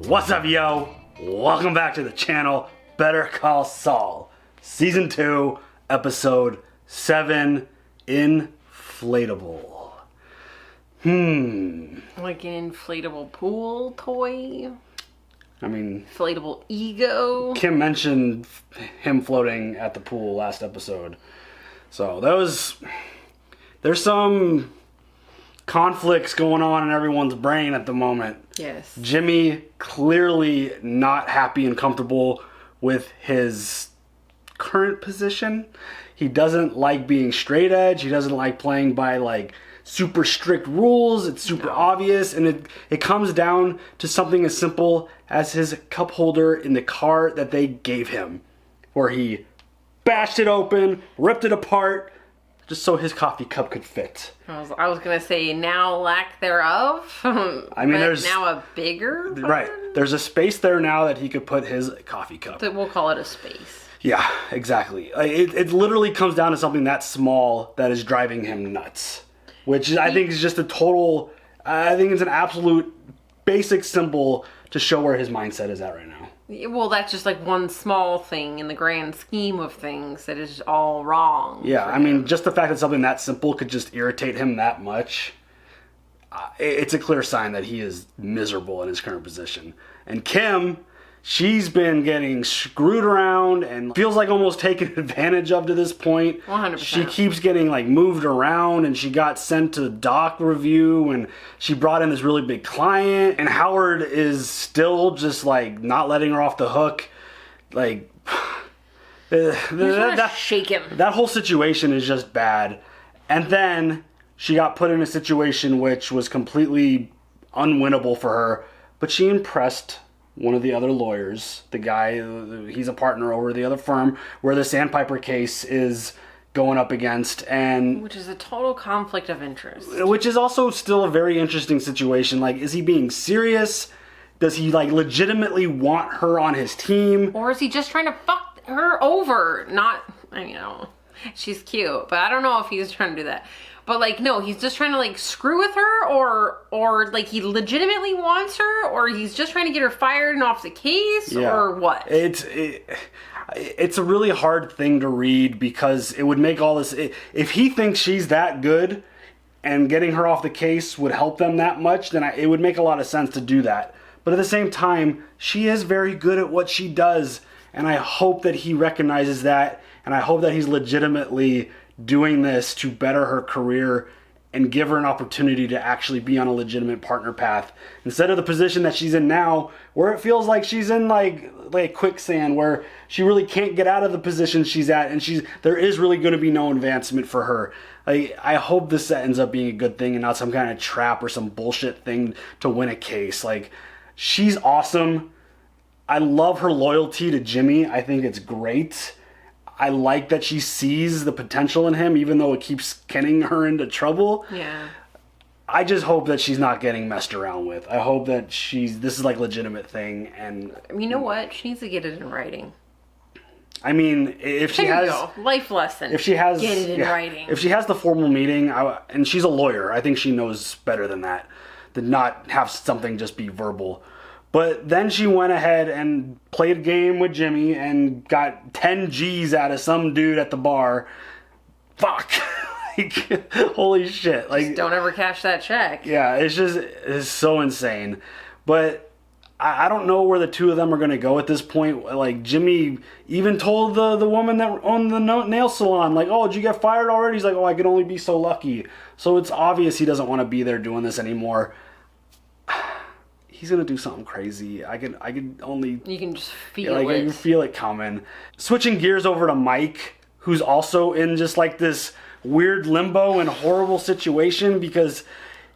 What's up, yo? Welcome back to the channel, Better Call Saul, Season 2, Episode 7, Inflatable. Like an inflatable pool toy? I mean... Inflatable ego? Kim mentioned him floating at the pool last episode. So, there's some conflicts going on in everyone's brain at the moment. Yes. Jimmy clearly not happy and comfortable with his current position. He doesn't like being straight edge. He doesn't like playing by like super strict rules. It's super obvious, and it comes down to something as simple as his cup holder in the car that they gave him, where he bashed it open, ripped it apart, just so his coffee cup could fit. I was gonna say now lack thereof. I mean, there's now a bigger one? Right. There's a space there now that he could put his coffee cup. We'll call it a space. Yeah, exactly. It literally comes down to something that small that is driving him nuts, which I think is just a total. I think it's an absolute basic symbol to show where his mindset is at right now. Well, that's just like one small thing in the grand scheme of things that is all wrong. Yeah, I mean, just the fact that something that simple could just irritate him that much, it's a clear sign that he is miserable in his current position. And Kim, she's been getting screwed around and feels like almost taken advantage of to this point. 100%. She keeps getting like moved around, and she got sent to doc review, and she brought in this really big client, and Howard is still just like not letting her off the hook. Like shake him. That whole situation is just bad. And then she got put in a situation which was completely unwinnable for her, but she impressed one of the other lawyers, the guy, he's a partner over the other firm where the Sandpiper case is going up against, and which is a total conflict of interest. Which is also still a very interesting situation. Like, is he being serious? Does he like legitimately want her on his team? Or is he just trying to fuck her over? Not, I mean, I don't know. She's cute, but I don't know if he's trying to do that. But like, no, he's just trying to like screw with her, or like he legitimately wants her, or he's just trying to get her fired and off the case, or what? It's a really hard thing to read, because it would make all this, if he thinks she's that good and getting her off the case would help them that much, then it would make a lot of sense to do that. But at the same time, she is very good at what she does, and I hope that he recognizes that, and I hope that he's legitimately doing this to better her career and give her an opportunity to actually be on a legitimate partner path, instead of the position that she's in now, where it feels like she's in like quicksand, where she really can't get out of the position she's at, and there is really going to be no advancement for her. I hope this ends up being a good thing and not some kind of trap or some bullshit thing to win a case. Like, she's awesome. I love her loyalty to Jimmy. I think it's great. I like that she sees the potential in him, even though it keeps getting her into trouble. Yeah. I just hope that she's not getting messed around with. I hope that this is like a legitimate thing. And you know what? She needs to get it in writing. I mean, if she has life lesson. If she has get it in writing. If she has the formal meeting, and she's a lawyer, I think she knows better than that, to not have something just be verbal. But then she went ahead and played a game with Jimmy and got 10 G's out of some dude at the bar. Fuck. Like, holy shit. Like, just don't ever cash that check. Yeah, it's so insane. But I don't know where the two of them are going to go at this point. Like, Jimmy even told the woman that owned the nail salon, like, oh, did you get fired already? He's like, oh, I could only be so lucky. So it's obvious he doesn't want to be there doing this anymore. He's gonna do something crazy. I can only... You can just feel it. I can feel it coming. Switching gears over to Mike, who's also in just like this weird limbo and horrible situation, because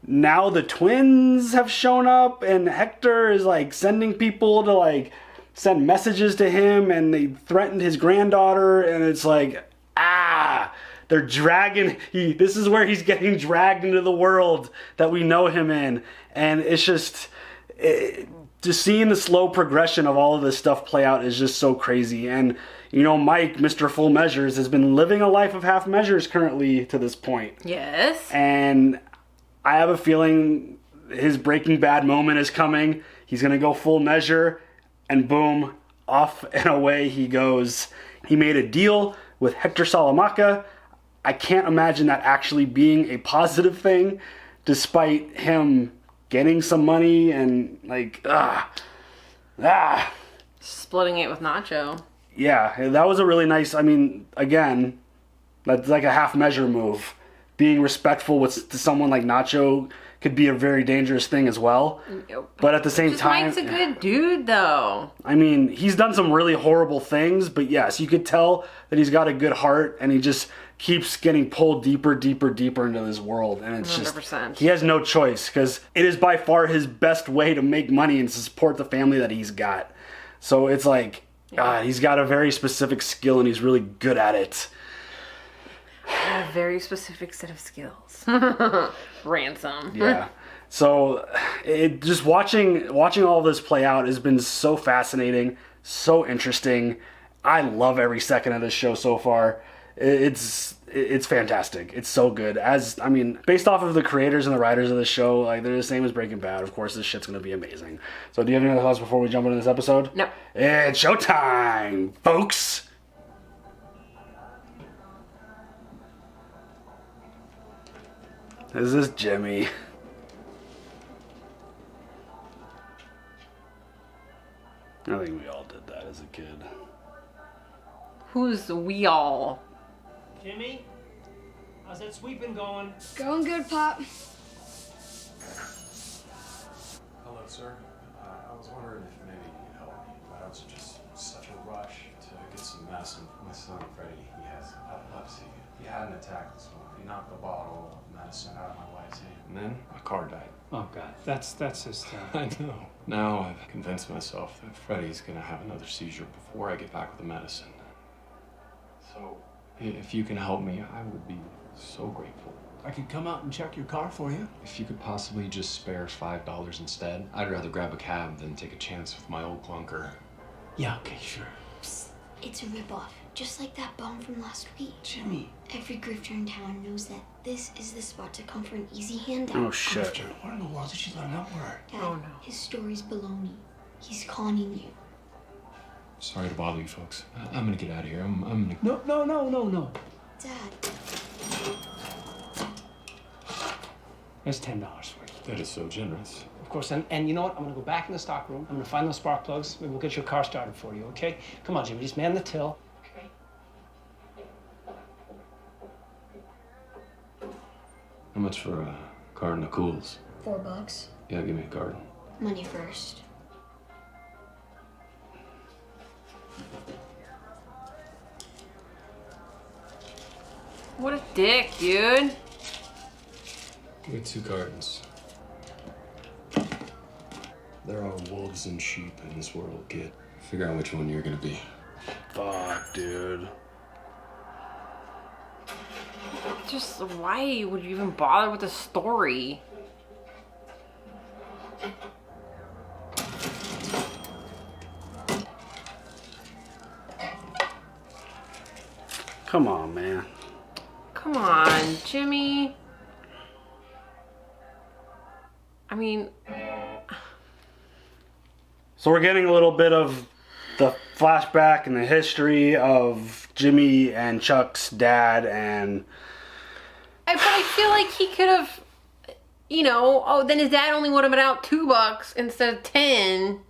now the twins have shown up, and Hector is like sending people to like send messages to him, and they threatened his granddaughter, and it's like, they're dragging... This is where he's getting dragged into the world that we know him in, and it's just... just seeing the slow progression of all of this stuff play out is just so crazy. And, you know, Mike, Mr. Full Measures, has been living a life of half measures currently to this point. Yes. And I have a feeling his Breaking Bad moment is coming. He's going to go full measure, and boom, off and away he goes. He made a deal with Hector Salamanca. I can't imagine that actually being a positive thing, despite him getting some money and splitting it with Nacho. Yeah, that was a really nice, I mean, again, that's like a half measure move. Being respectful to someone like Nacho could be a very dangerous thing as well. But at the same time... Mike's a good dude, though. I mean, he's done some really horrible things, but yes, you could tell that he's got a good heart, and he just keeps getting pulled deeper into this world. And it's 100%. just... He has no choice, because it is by far his best way to make money and to support the family that he's got. So it's like, he's got a very specific skill, and he's really good at it. A very specific set of skills. Ransom. Yeah. So just watching all this play out has been so fascinating, so interesting. I love every second of this show so far. It's fantastic. It's so good. Based off of the creators and the writers of the show, like they're the same as Breaking Bad. Of course, this shit's gonna be amazing. So, do you have any other thoughts before we jump into this episode? No. It's showtime, folks. This is Jimmy. I think we all did that as a kid. Who's we all? Jimmy? How's that sweeping going? Going good, Pop. Hello, sir. I was wondering if maybe you could help me. I was just such a rush to get some medicine for my son, Freddie. He has epilepsy. He had an attack this morning. He knocked the bottle of medicine out of my wife's hand. And then my car died. Oh, God. That's just... I know. Now I've convinced myself that Freddie's gonna have another seizure before I get back with the medicine. So, if you can help me, I would be so grateful. I could come out and check your car for you. If you could possibly just spare $5 instead, I'd rather grab a cab than take a chance with my old clunker. Yeah, okay, sure. Psst, it's a ripoff, just like that bomb from last week. Jimmy. Every grifter in town knows that this is the spot to come for an easy handout. Oh, shit. Grifter, what in the world did she learn that word? Dad, Oh, no. his story's baloney. He's conning you. Sorry to bother you folks. I'm gonna get out of here. I'm gonna... No. Dad. That's $10 for you. That is so generous. Of course, and you know what? I'm gonna go back in the stock room. I'm gonna find those spark plugs. Maybe we'll get your car started for you, okay? Come on, Jimmy, just man the till. Okay. How much for a carton of Cools? $4. Yeah, give me a carton. Money first. What a dick, dude. Give me 2 cartons. There are wolves and sheep in this world, kid. Figure out which one you're gonna be. Fuck, dude. Just why would you even bother with the story? Come on, man. Come on, Jimmy. I mean, So we're getting a little bit of the flashback and the history of Jimmy and Chuck's dad, and but I feel like he could have, then his dad only would have been out $2 instead of 10.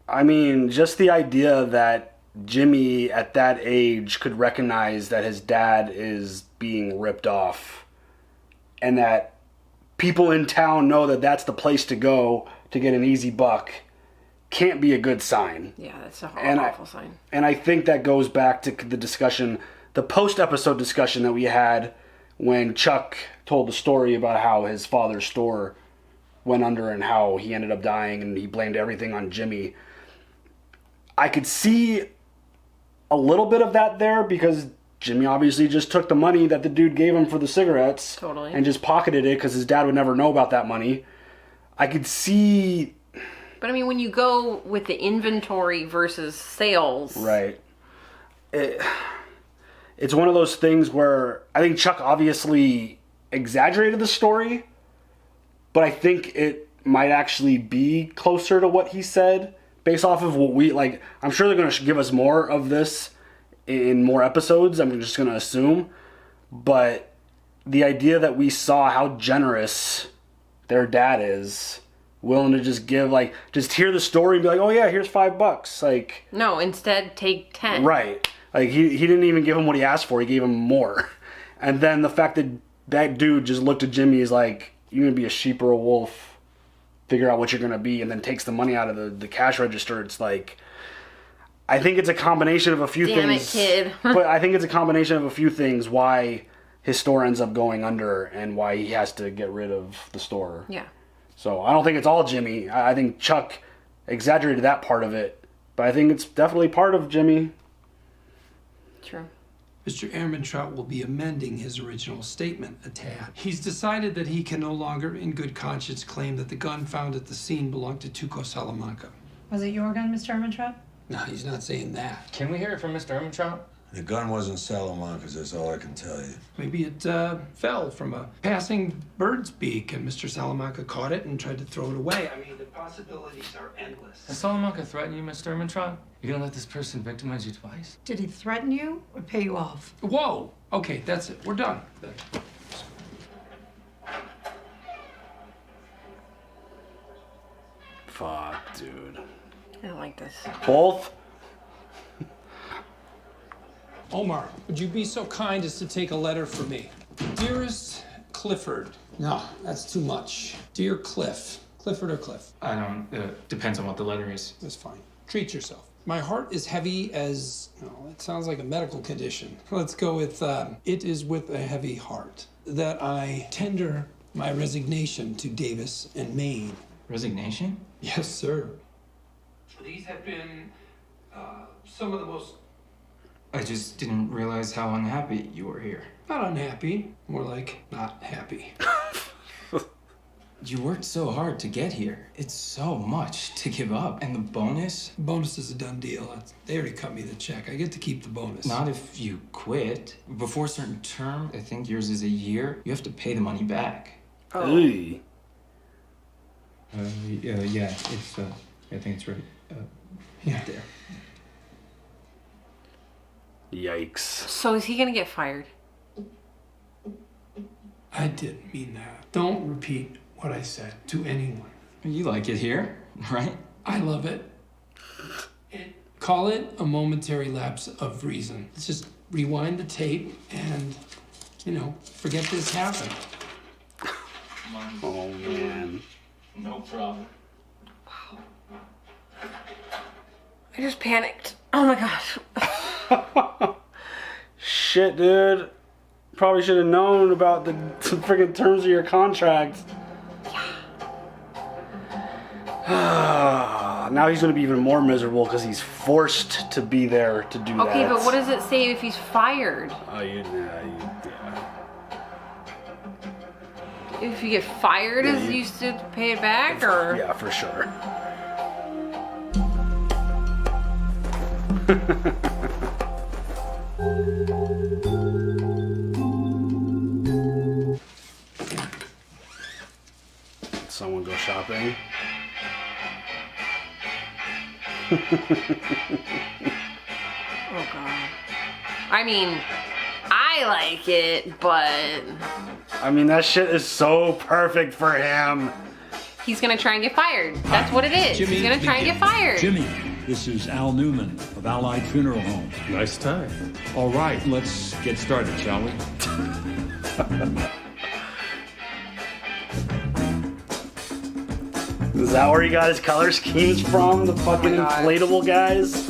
I mean, just the idea that Jimmy at that age could recognize that his dad is being ripped off, and that people in town know that that's the place to go to get an easy buck, can't be a good sign. Yeah, that's a awful sign. And I think that goes back to the discussion, the post-episode discussion that we had when Chuck told the story about how his father's store went under and how he ended up dying and he blamed everything on Jimmy. I could see a little bit of that there because Jimmy obviously just took the money that the dude gave him for the cigarettes. Totally. And just pocketed it because his dad would never know about that money. I could see... But I mean, when you go with the inventory versus sales... Right. It's one of those things where I think Chuck obviously exaggerated the story, but I think it might actually be closer to what he said based off of what we like. I'm sure they're going to give us more of this in more episodes. I'm just going to assume, but the idea that we saw how generous their dad is, willing to just give, like, just hear the story and be like, oh yeah, here's $5. Like, no, instead take 10. Right. Like, he didn't even give him what he asked for. He gave him more. And then the fact that that dude just looked at Jimmy is like, you gonna be a sheep or a wolf? Figure out what you're gonna be, and then takes the money out of the cash register. It's like, I think it's a combination of a few things. Damn it, kid. But I think it's a combination of a few things why his store ends up going under and why he has to get rid of the store. Yeah. So I don't think it's all Jimmy. I think Chuck exaggerated that part of it, but I think it's definitely part of Jimmy. True. Mr. Ehrmantraut will be amending his original statement a tad. He's decided that he can no longer, in good conscience, claim that the gun found at the scene belonged to Hector Salamanca. Was it your gun, Mr. Ehrmantraut? No, he's not saying that. Can we hear it from Mr. Ehrmantraut? The gun wasn't Salamanca's, that's all I can tell you. Maybe it fell from a passing bird's beak and Mr. Salamanca caught it and tried to throw it away. I mean, the possibilities are endless. Does Salamanca threaten you, Mr. Ehrmantraut? You're gonna let this person victimize you twice? Did he threaten you or pay you off? Whoa! Okay, that's it. We're done. Fuck, dude. I don't like this. Both? Omar, would you be so kind as to take a letter for me? Dearest Clifford. No, that's too much. Dear Cliff. Clifford or Cliff? I don't, depends on what the letter is. That's fine. Treat yourself. My heart is heavy as, it sounds like a medical condition. Let's go with, it is with a heavy heart that I tender my resignation to Davis and Maine. Resignation? Yes, sir. These have been some of the most... I just didn't realize how unhappy you were here. Not unhappy, more like not happy. You worked so hard to get here. It's so much to give up. And the bonus? Bonus is a done deal. They already cut me the check. I get to keep the bonus. Not if you quit. Before a certain term, I think yours is a year, you have to pay the money back. Oh. Eey. Yeah, it's, I think it's right. Yeah. There. Yikes. So is he gonna get fired? I didn't mean that. Don't repeat what I said to anyone. You like it here, right? I love it. Call it a momentary lapse of reason. Let's just rewind the tape and, forget this happened. Oh, man. No problem. I just panicked. Oh my gosh. Shit, dude. Probably should have known about the freaking terms of your contract. Now he's going to be even more miserable because he's forced to be there to do that. Okay, but what does it say if he's fired? Oh, yeah. If you get fired, is he used to pay it back, or? Yeah, for sure. Someone go shopping. Oh god. I mean, I like it, but I mean, that shit is so perfect for him. he's gonna try and get fired. That's what it is. Jimmy, He's gonna try and get fired. Jimmy, this is Al Newman of Allied Funeral Home. Nice time. All right, let's get started, shall we? Is that where he got his color schemes from? The fucking inflatable guys?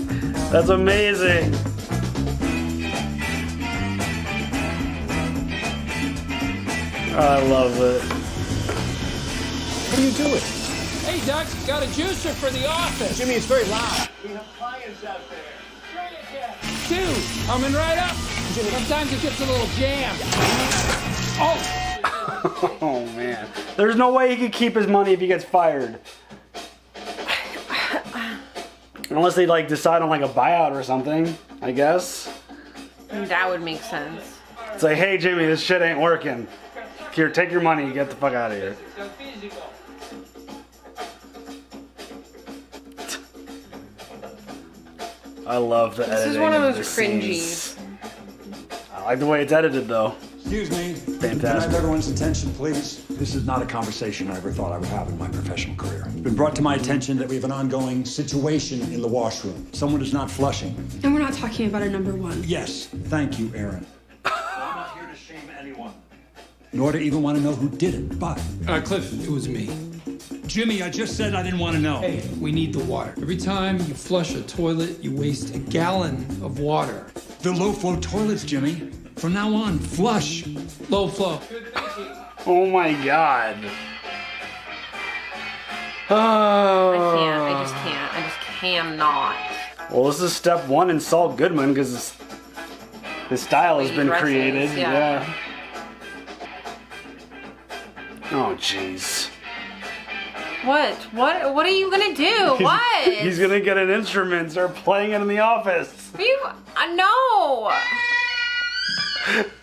That's amazing. I love it. What are you doing? Hey, Doc, got a juicer for the office. Jimmy, it's very loud. We have clients out there. Dude, coming right up. Sometimes it gets a little jammed. Oh! Oh man. There's no way he could keep his money if he gets fired. Unless they decide on a buyout or something, I guess. That would make sense. It's like, hey Jimmy, this shit ain't working. Here, take your money. Get the fuck out of here. I love the editing. This is one of those the cringy. scenes. I like the way it's edited, though. Excuse me. Fantastic. Can I have everyone's attention, please? This is not a conversation I ever thought I would have in my professional career. It's been brought to my attention that we have an ongoing situation in the washroom. Someone is not flushing. And we're not talking about our number one. Yes, thank you, Aaron. I'm not here to shame anyone. Nor to even want to know who did it, but... Cliff, it was me. Jimmy, I just said I didn't want to know. Hey, we need the water. Every time you flush a toilet, you waste a gallon of water. The low-flow toilets, Jimmy. From now on, flush. Low flow. Oh my god. Oh. I just can't. I just cannot. Well, this is step one in Saul Goodman because his style has been dresses, created. yeah. Oh, jeez. What? What are you gonna do? What? He's gonna get an instrument, start playing it in the office. Are you? No.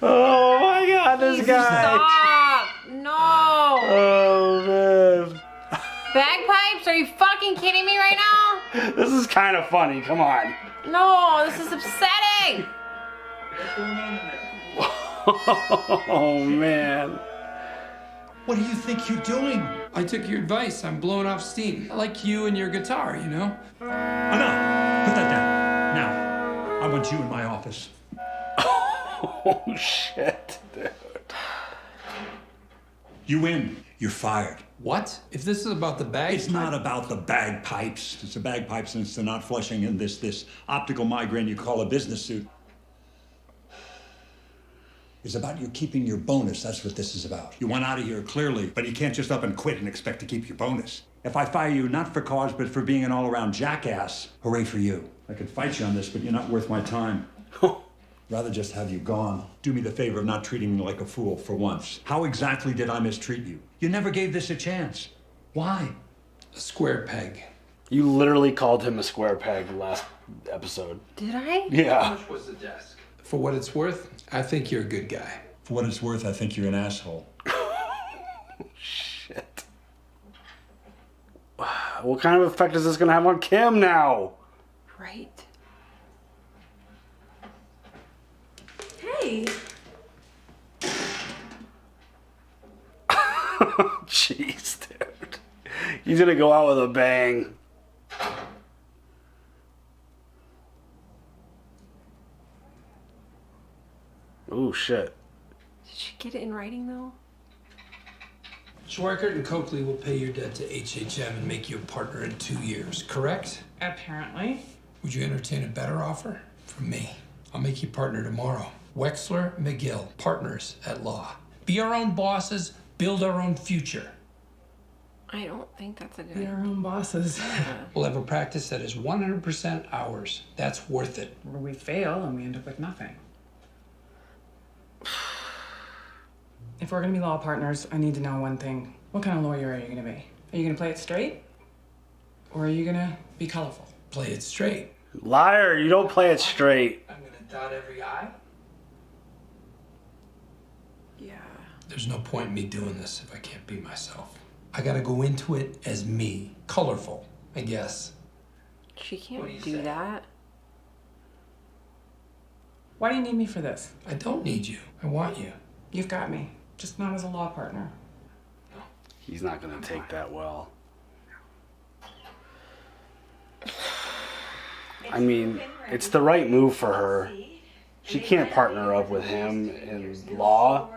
Oh my god, this guy. Stop. No. Oh man. Bagpipes? Are you fucking kidding me right now? This is kind of funny. Come on. No, this is upsetting. Oh man. What do you think you're doing? I took your advice. I'm blowing off steam. I like you and your guitar, you know? Enough. Put that down. Now, I want you in my office. Oh shit, dude. You win. You're fired. What? If this is about the bag... It's not about the bagpipes. It's a bagpipes and it's the not flushing and this optical migraine you call a business suit. It's about you keeping your bonus. That's what this is about. You want out of here, clearly, but you can't just up and quit and expect to keep your bonus. If I fire you, not for cause, but for being an all-around jackass, hooray for you. I could fight you on this, but you're not worth my time. Rather just have you gone. Do me the favor of not treating me like a fool for once. How exactly did I mistreat you? You never gave this a chance. Why? A square peg. You literally called him a square peg last episode. Did I? Yeah. How much was the desk? For what it's worth, I think you're a good guy. For what it's worth, I think you're an asshole. Shit. What kind of effect is this gonna have on Kim now? Right. Hey. Jeez, dude. He's gonna go out with a bang. Oh shit. Did she get it in writing though? Schweikert and Coakley will pay your debt to HHM and make you a partner in 2 years, correct? Apparently. Would you entertain a better offer? From me. I'll make you partner tomorrow. Wexler McGill, partners at law. Be our own bosses, build our own future. I don't think that's a good... Be our own bosses. We'll have a practice that is 100% ours. That's worth it. Or we fail and we end up with nothing. If we're gonna be law partners, I need to know one thing. What kind of lawyer are you gonna be? Are you gonna play it straight? Or are you gonna be colorful? Play it straight. Liar, you don't play it straight. I'm gonna dot every I. Yeah. There's no point in me doing this if I can't be myself. I gotta go into it as me. Colorful, I guess. She can't do that. Why do you need me for this? I don't need you. I want you. You've got me. Just not as a law partner. He's not gonna take that well. I mean, it's the right move for her. She can't partner up with him in law.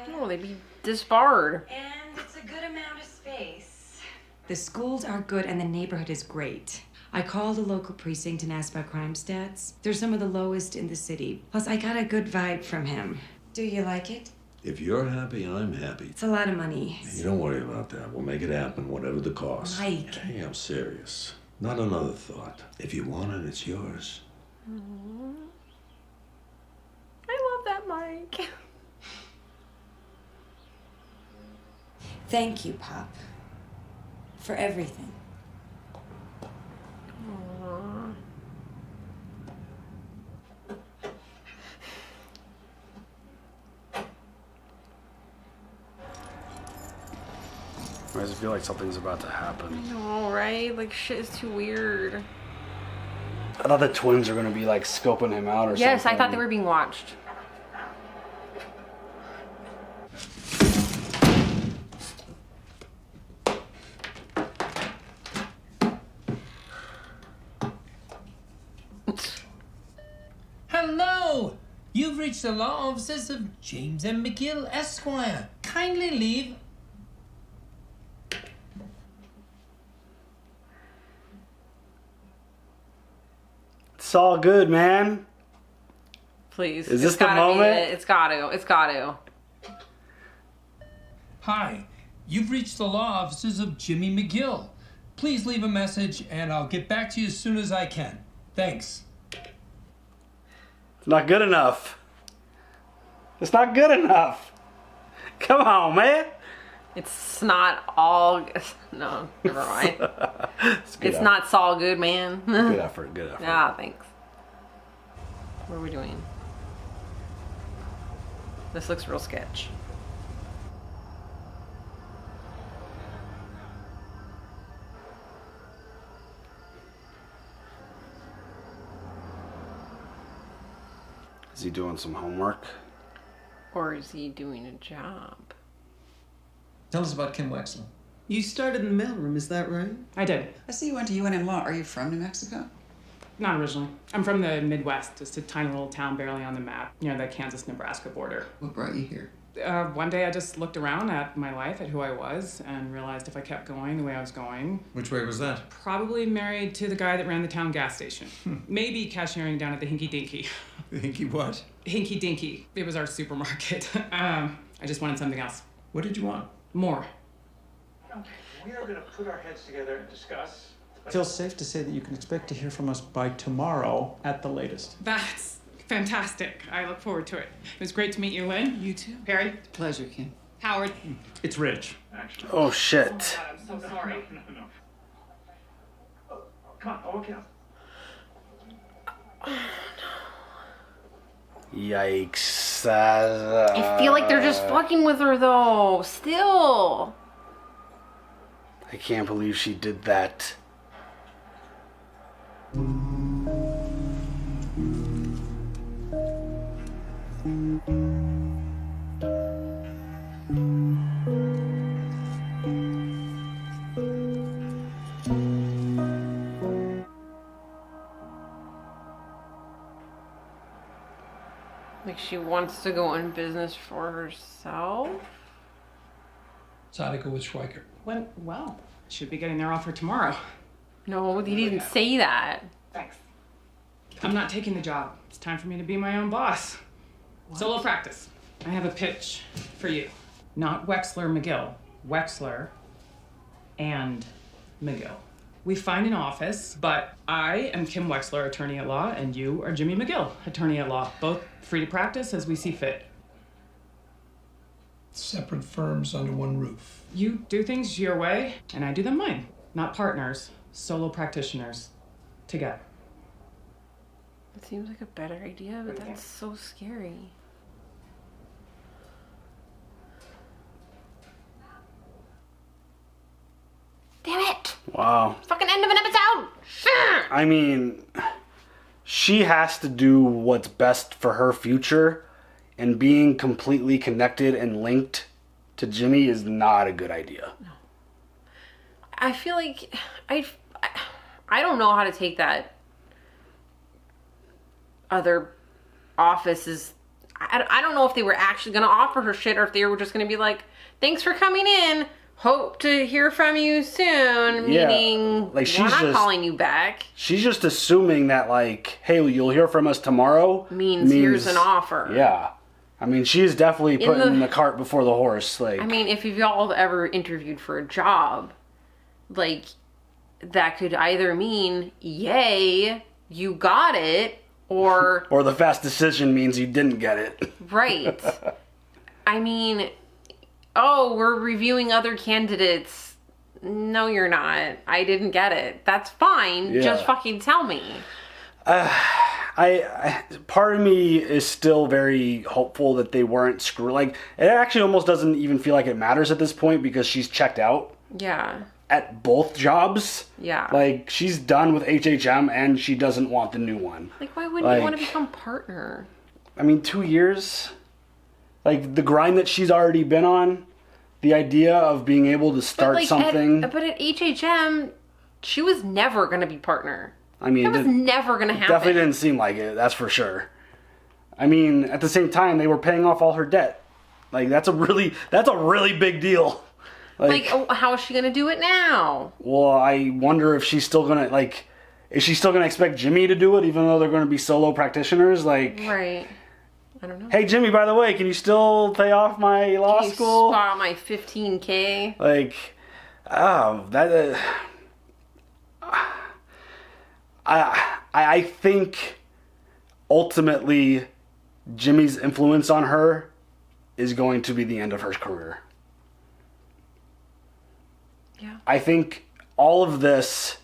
No, they'd be disbarred. And it's a good amount of space. The schools are good and the neighborhood is great. I called the local precinct and asked about crime stats. They're some of the lowest in the city. Plus, I got a good vibe from him. Do you like it? If you're happy, I'm happy. It's a lot of money. You don't worry about that. We'll make it happen, whatever the cost. Mike. Hey, I'm serious. Not another thought. If you want it, it's yours. Aww. I love that, Mike. Thank you, Pop. For everything. Aww. I just feel like something's about to happen. No, right? Like, shit is too weird. I thought the twins were gonna be like scoping him out or something. Yes, I thought they were being watched. Hello! You've reached the law offices of James M. McGill, Esquire. Kindly leave. It's all good, man. Please. Is this the moment? It's gotta. It's gotta. Hi. You've reached the law offices of Jimmy McGill. Please leave a message and I'll get back to you as soon as I can. Thanks. It's not good enough. It's not good enough. Come on, man. It's not all. No, never mind. It's not Saul good, man. Good effort. Good effort. Ah, thanks. What are we doing? This looks real sketch. Is he doing some homework? Or is he doing a job? Tell us about Kim Wexler. You started in the mailroom, is that right? I did. I see you went to UNM Law. Are you from New Mexico? Not originally. I'm from the Midwest, just a tiny little town barely on the map, near the Kansas-Nebraska border. What brought you here? One day I just looked around at my life, at who I was, and realized if I kept going the way I was going... Which way was that? Probably married to the guy that ran the town gas station. Maybe cashiering down at the Hinky Dinky. The Hinky what? Hinky Dinky. It was our supermarket. I just wanted something else. What did you want? More. We are going to put our heads together and discuss. It feels safe to say that you can expect to hear from us by tomorrow at the latest. That's fantastic. I look forward to it. It was great to meet you, Lynn. You too. Perry. Pleasure, Kim. Howard. It's Rich, actually. Oh, shit. Oh, I'm so sorry. No. Oh, come on, okay. Yikes. I feel like they're just fucking with her, though. Still. I can't believe she did that. Like she wants to go in business for herself? So how'd it go with Schweikert? Went well. Should be getting their offer tomorrow. No, he didn't say that. Thanks. I'm not taking the job. It's time for me to be my own boss. Solo practice. I have a pitch for you. Not Wexler McGill. Wexler and McGill. We find an office, but I am Kim Wexler, attorney at law, and you are Jimmy McGill, attorney at law. Both free to practice as we see fit. Separate firms under one roof. You do things your way, and I do them mine. Not partners, solo practitioners. Together. It seems like a better idea, but that's so scary. Damn it! Wow. Fucking end of an episode! Shit! I mean, she has to do what's best for her future, and being completely connected and linked to Jimmy is not a good idea. No. I feel like I don't know how to take that other offices. I don't know if they were actually going to offer her shit or if they were just going to be like, thanks for coming in. Hope to hear from you soon. Yeah, Meaning, like we're not calling you back. She's just assuming that, like, hey, you'll hear from us tomorrow. Means here's an offer. Yeah. I mean, she's definitely putting the cart before the horse. Like, I mean, if y'all have ever interviewed for a job, like, that could either mean, yay, you got it, or... or the fast decision means you didn't get it. Right. I mean, oh, we're reviewing other candidates. No, you're not. I didn't get it. That's fine. Yeah. Just fucking tell me. I part of me is still very hopeful that they weren't screwed. Like, it actually almost doesn't even feel like it matters at this point because she's checked out. Yeah. At both jobs. Yeah. Like, she's done with HHM and she doesn't want the new one. Like, why wouldn't you want to become partner? I mean, 2 years? Like, the grind that she's already been on, the idea of being able to start something. But at HHM, she was never going to be partner. I mean, that was never going to happen. Definitely didn't seem like it, that's for sure. I mean, at the same time, they were paying off all her debt. Like, that's a really big deal. Like, how is she going to do it now? Well, I wonder if she's still going to, is she still going to expect Jimmy to do it, even though they're going to be solo practitioners? Right. I don't know. Hey, Jimmy, by the way, can you still pay off my law school? Spot my $15K. I think ultimately Jimmy's influence on her is going to be the end of her career. Yeah. I think all of this,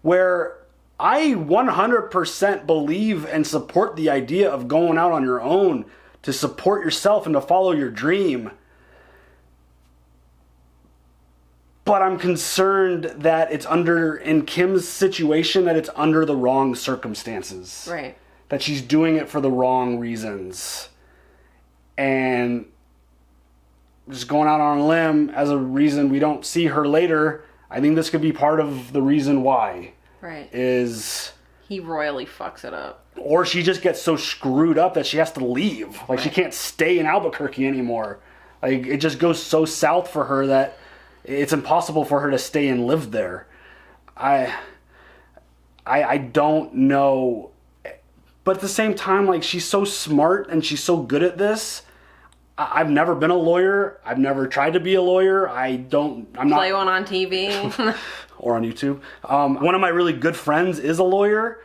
where I 100% believe and support the idea of going out on your own to support yourself and to follow your dream. But I'm concerned that it's in Kim's situation, that it's under the wrong circumstances. Right. That she's doing it for the wrong reasons. And just going out on a limb as a reason we don't see her later, I think this could be part of the reason why. Right. He royally fucks it up. Or she just gets so screwed up that she has to leave. Like, she can't stay in Albuquerque anymore. Like, it just goes so south for her that it's impossible for her to stay and live there. I don't know. But at the same time, like, she's so smart and she's so good at this. I've never been a lawyer. I've never tried to be a lawyer. I'm not... Play one on TV. Or on YouTube. One of my really good friends is a lawyer.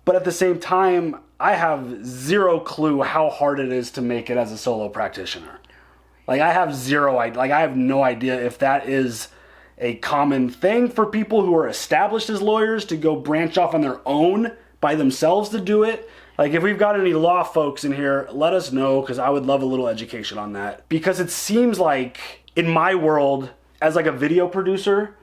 But at the same time, I have zero clue how hard it is to make it as a solo practitioner. Like, I have no idea if that is a common thing for people who are established as lawyers to go branch off on their own by themselves to do it. Like, if we've got any law folks in here, let us know, because I would love a little education on that. Because it seems like, in my world, as like a video producer,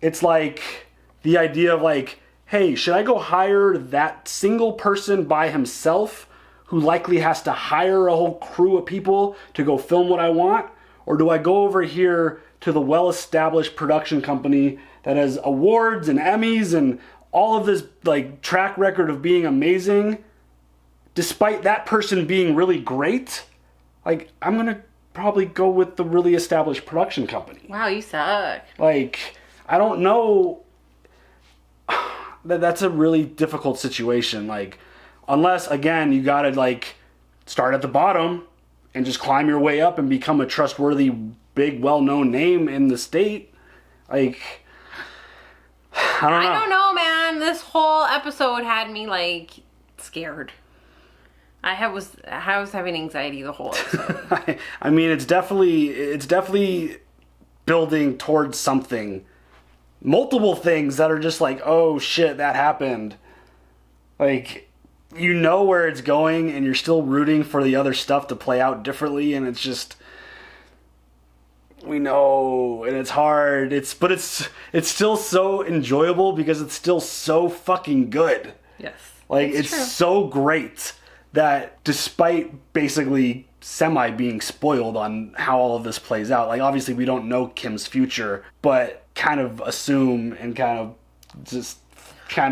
it's like the idea of like, hey, should I go hire that single person by himself who likely has to hire a whole crew of people to go film what I want? Or do I go over here to the well-established production company that has awards and Emmys and all of this like track record of being amazing, despite that person being really great? Like, I'm gonna probably go with the really established production company. Wow, you suck. Like, I don't know. That's a really difficult situation. Like, unless, again, you gotta like start at the bottom and just climb your way up and become a trustworthy, big, well-known name in the state. Like, I don't know, man. This whole episode had me like scared. I was having anxiety the whole episode. I mean, it's definitely building towards something. Multiple things that are just like, oh shit, that happened. Like, you know where it's going and you're still rooting for the other stuff to play out differently, and it's just, we know, and it's hard. But it's still so enjoyable because it's still so fucking good. Yes. Like, it's so great that despite basically semi being spoiled on how all of this plays out, like, obviously we don't know Kim's future, but kind of assume and kind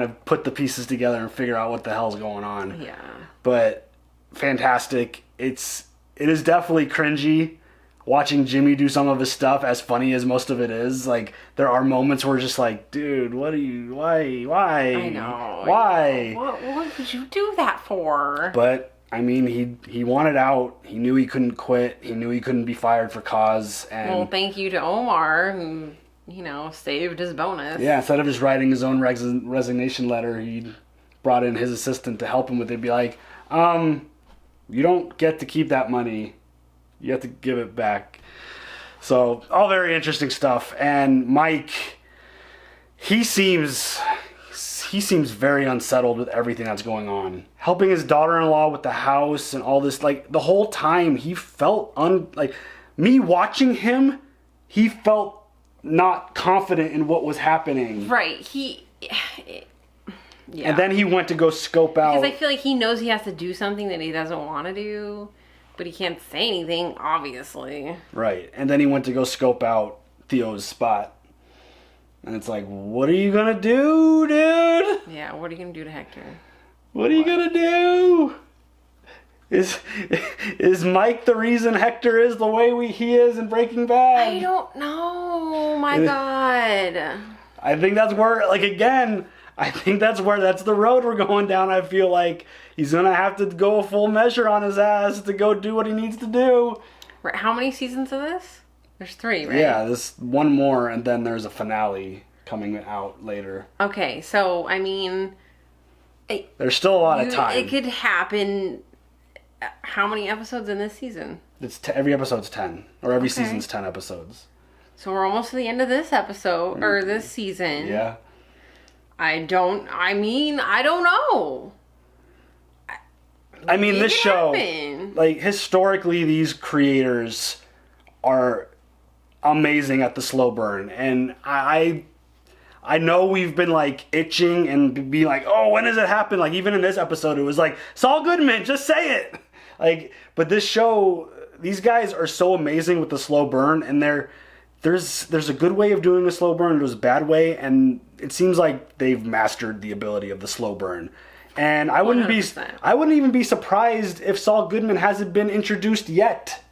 of put the pieces together and figure out what the hell's going on. Yeah. But fantastic. It is definitely cringy watching Jimmy do some of his stuff, as funny as most of it is. Like, there are moments where just like, dude, why? I know. Why? What would you do that for? But, I mean, he wanted out. He knew he couldn't quit. He knew he couldn't be fired for cause. And well, thank you to Omar, who, saved his bonus. Yeah, instead of just writing his own resignation letter, he brought in his assistant to help him with it. Be like, you don't get to keep that money. You have to give it back. So, all very interesting stuff. And Mike, he seems very unsettled with everything that's going on. Helping his daughter-in-law with the house and all this, like, the whole time he felt me watching him, he felt not confident in what was happening. Right. Yeah. And then he went to go scope out. Because I feel like he knows he has to do something that he doesn't want to do, but he can't say anything, obviously. Right. And then he went to go scope out Theo's spot. And it's like, what are you gonna do, dude? Yeah, what are you gonna do to Hector? What are you gonna do? Is Mike the reason Hector is the way he is in Breaking Bad? I don't know. My God. I think that's where, like, again, that's the road we're going down. I feel like he's gonna have to go a full measure on his ass to go do what he needs to do. Right. How many seasons of this? There's 3, right? Yeah, there's one more, and then there's a finale coming out later. Okay, so, I mean... There's still a lot of time. It could happen... How many episodes in this season? Every episode's 10. Or every season's 10 episodes. So we're almost to the end of this episode, or this season. Yeah. I don't know. I mean, this show, happen. like, historically, these creators are amazing at the slow burn. And I know we've been, like, itching and be like, oh, when does it happen? Like, even in this episode, it was like, Saul Goodman, just say it. Like, but this show, these guys are so amazing with the slow burn, and there's a good way of doing a slow burn, there's a bad way, and it seems like they've mastered the ability of the slow burn. And I wouldn't 100%. Even be surprised if Saul Goodman hasn't been introduced yet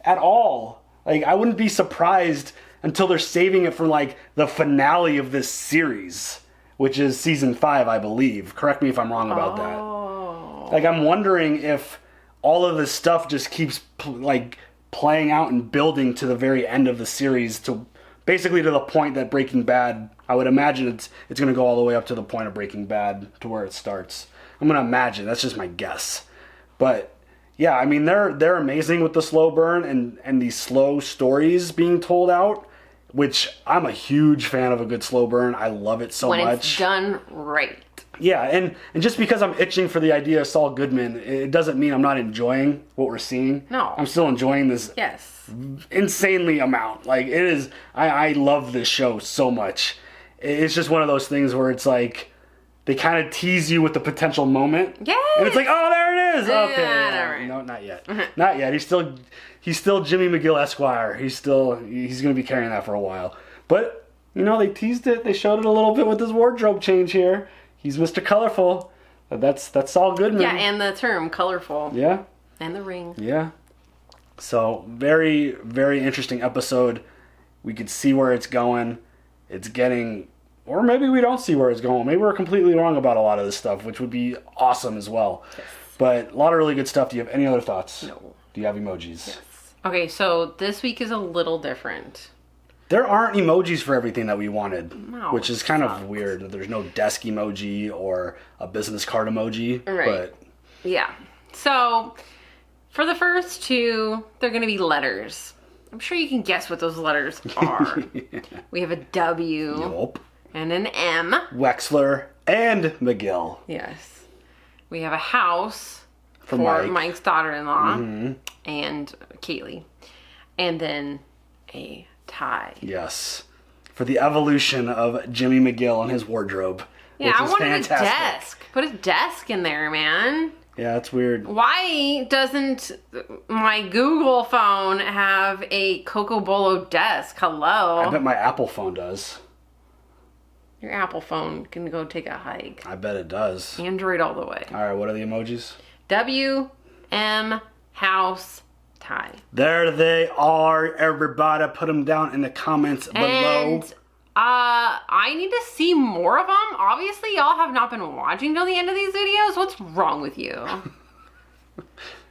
at all. Like, I wouldn't be surprised until they're saving it for, like, the finale of this series, which is season 5, I believe. Correct me if I'm wrong about that. Like, I'm wondering if all of this stuff just keeps playing out and building to the very end of the series, to basically to the point that Breaking Bad, I would imagine it's going to go all the way up to the point of Breaking Bad to where it starts. I'm going to imagine. That's just my guess. But yeah, I mean, they're amazing with the slow burn and these slow stories being told out, which I'm a huge fan of a good slow burn. I love it so much. When it's done right. Yeah, and just because I'm itching for the idea of Saul Goodman, it doesn't mean I'm not enjoying what we're seeing. No. I'm still enjoying this insanely amount. Like, it is, I love this show so much. It's just one of those things where it's like, they kind of tease you with the potential moment. Yeah. And it's like, oh, there it is. Okay. Yeah, right. No, not yet. Not yet. He's still Jimmy McGill Esquire. He's going to be carrying that for a while. But, you know, they teased it. They showed it a little bit with his wardrobe change here. He's Mr. Colorful. That's Saul Goodman. Yeah, and the term colorful. Yeah. And the ring. Yeah. So, very, very interesting episode. We could see where it's going. It's getting... Or maybe we don't see where it's going. Maybe we're completely wrong about a lot of this stuff, which would be awesome as well. Yes. But a lot of really good stuff. Do you have any other thoughts? No. Do you have emojis? Yes. Okay, so this week is a little different. There aren't emojis for everything that we wanted, No, which is kind of weird. There's no desk emoji or a business card emoji. Right. But yeah. So, for the first 2, they're going to be letters. I'm sure you can guess what those letters are. Yeah. We have a W. Yup. And an M. Wexler and McGill. Yes. We have a house for Mike's daughter-in-law and Kaylee. And then a tie. Yes. For the evolution of Jimmy McGill and his wardrobe. Yeah, I wanted a desk. Put a desk in there, man. Yeah, that's weird. Why doesn't my Google phone have a Coco Bolo desk? Hello? I bet my Apple phone does. Your Apple phone can go take a hike. I bet it does. Android all the way. All right, what are the emojis? W, M, house, tie. There they are, everybody. Put them down in the comments below. And I need to see more of them. Obviously, y'all have not been watching till the end of these videos. What's wrong with you?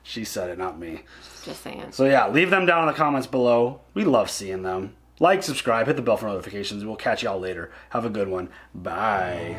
She said it, not me. Just saying. So yeah, leave them down in the comments below. We love seeing them. Like, subscribe, hit the bell for notifications, and we'll catch y'all later. Have a good one. Bye.